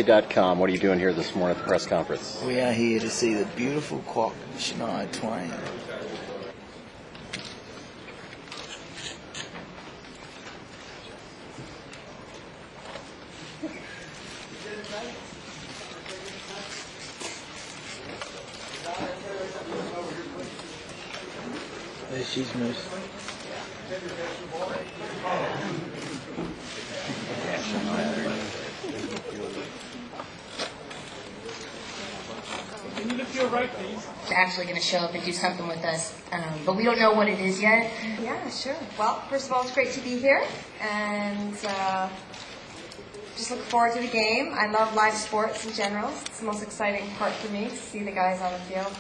Odyssey.com. What are you doing here this morning at the press conference? We are here to see the beautiful quack, Shania Twain. There she's moved. They're actually going to show up and do something with us, but we don't know what it is yet. Yeah, sure. Well, first of all, it's great to be here, and just look forward to the game. I love live sports in general. It's the most exciting part for me to see the guys on the field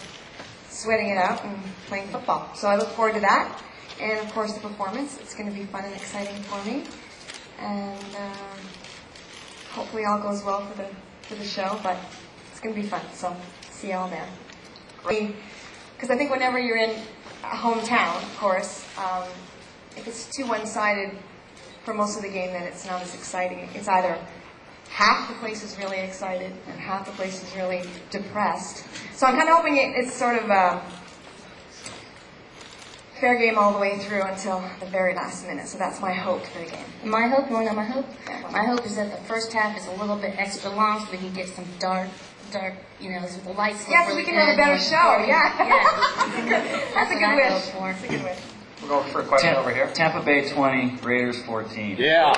sweating it out and playing football. So I look forward to that, and of course the performance. It's going to be fun and exciting for me, and hopefully all goes well for the show. But it's going to be fun. So see you all there. Because I think whenever you're in a hometown, of course, if it's too one-sided for most of the game, then it's not as exciting. It's either half the place is really excited and half the place is really depressed. So I'm kind of hoping it's sort of a fair game all the way through until the very last minute. So that's my hope for the game. My hope, you want to know my hope? My hope is that the first half is a little bit extra long so we can get some dark, so the lights look yes, really we can good. have a better show. Yeah. That's a good wish. That's a good wish. We'll go for a question over here. Tampa Bay 20, Raiders 14. Yeah.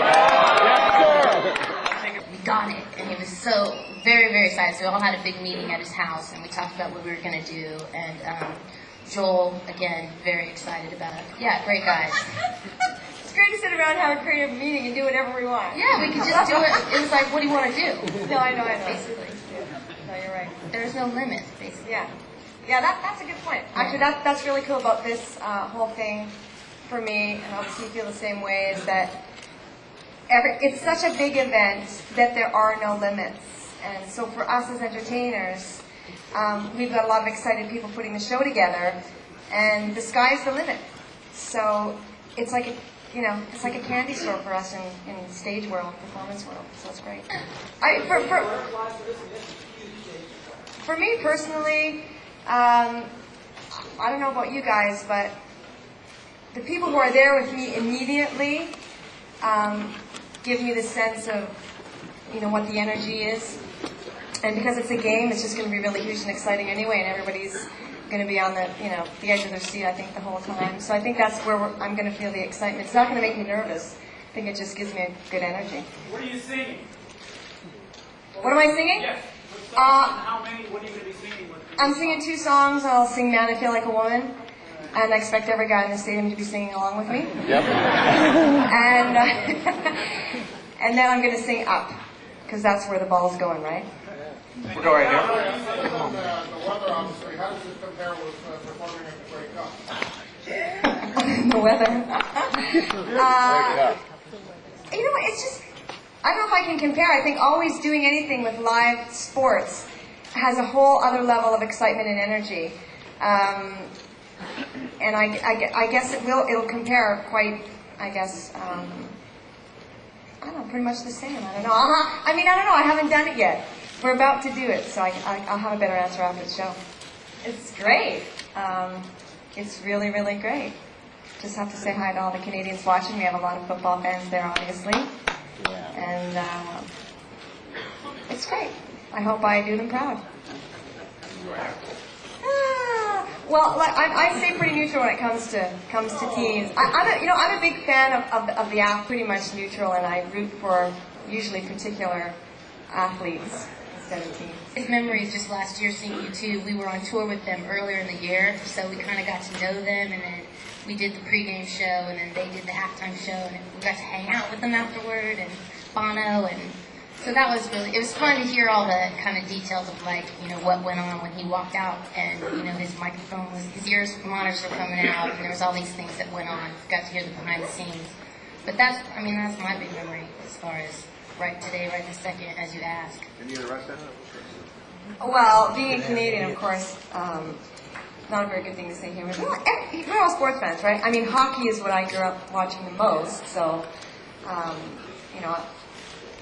We got it, and he was so very, very excited. So we all had a big meeting at his house, and we talked about what we were going to do. And Joel, again, very excited about it. Yeah, great guys. It's great to sit around and have a creative meeting and do whatever we want. Yeah, we could just do it. It was like, what do you want to do? No, I know. Basically. No, you're right. There's no limit, basically. Yeah, that's a good point. Actually, that's really cool about this whole thing for me, and obviously you feel the same way, is that it's such a big event that there are no limits. And so for us as entertainers, we've got a lot of excited people putting the show together, and the sky's the limit. So it's like a candy store for us in stage world, performance world. So it's great. For me personally, I don't know about you guys, but the people who are there with me immediately give me the sense of, what the energy is. And because it's a game, it's just going to be really huge and exciting anyway, and everybody's going to be on the edge of their seat, I think, the whole time. So I think that's where I'm going to feel the excitement. It's not going to make me nervous. I think it just gives me a good energy. What are you singing? What am I singing? Yes. How many? What are you going to be singing? I'm singing 2 songs. I'll sing Man, I Feel Like a Woman. And I expect every guy in the stadium to be singing along with me. Yep. And then I'm going to sing Up, because that's where the ball's going, right? We'll go right here. The weather, obviously, how does this compare with performing at the Grey Cup? The weather. It's just, I don't know if I can compare. I think always doing anything with live sports has a whole other level of excitement and energy. And I guess it'll compare quite, I don't know, pretty much the same. I don't know. I don't know. I haven't done it yet. We're about to do it, so I'll have a better answer after the show. It's great. It's really, really great. Just have to say hi to all the Canadians watching. We have a lot of football fans there, obviously. Yeah. And it's great. I hope I do them proud. Well, I stay pretty neutral when it comes to teams. I'm a big fan of the app, pretty much neutral, and I root for usually particular athletes instead of teams. His memories just last year seeing U2. We were on tour with them earlier in the year, so we kind of got to know them, and then we did the pregame show, and then they did the halftime show, and we got to hang out with them afterward, and Bono, and so that was it was fun to hear all the kind of details of what went on when he walked out, and his microphone his ears monitors were coming out, and there was all these things that went on. Got to hear the behind the scenes. But that's my big memory as far as right this second, as you ask. Any of the rest of it? Well, being a Canadian, of course, not a very good thing to say here. We're all sports fans, right? Hockey is what I grew up watching the most, so,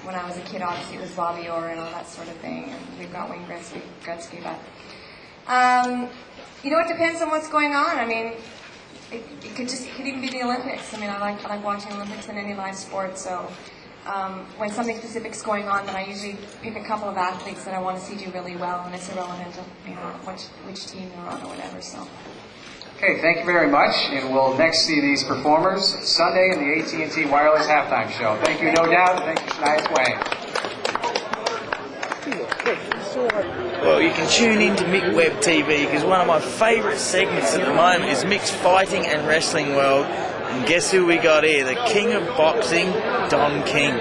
when I was a kid, obviously it was Bobby Orr and all that sort of thing. And we've got Wayne Gretzky, but you know, it depends on what's going on. I mean, it could even be the Olympics. I mean, I like watching Olympics in any live sport. So when something specific's going on, then I usually pick a couple of athletes that I want to see do really well, and it's irrelevant of, you know, which team they're on or whatever. So. Okay, thank you very much, and we'll next see these performers Sunday in the AT&T Wireless Halftime Show. Thank you, No Doubt, and thank you, Shania Twain. Well, you can tune in to Mick Webb TV because one of my favourite segments at the moment is Mick's Fighting and Wrestling World. And guess who we got here? The King of Boxing, Don King.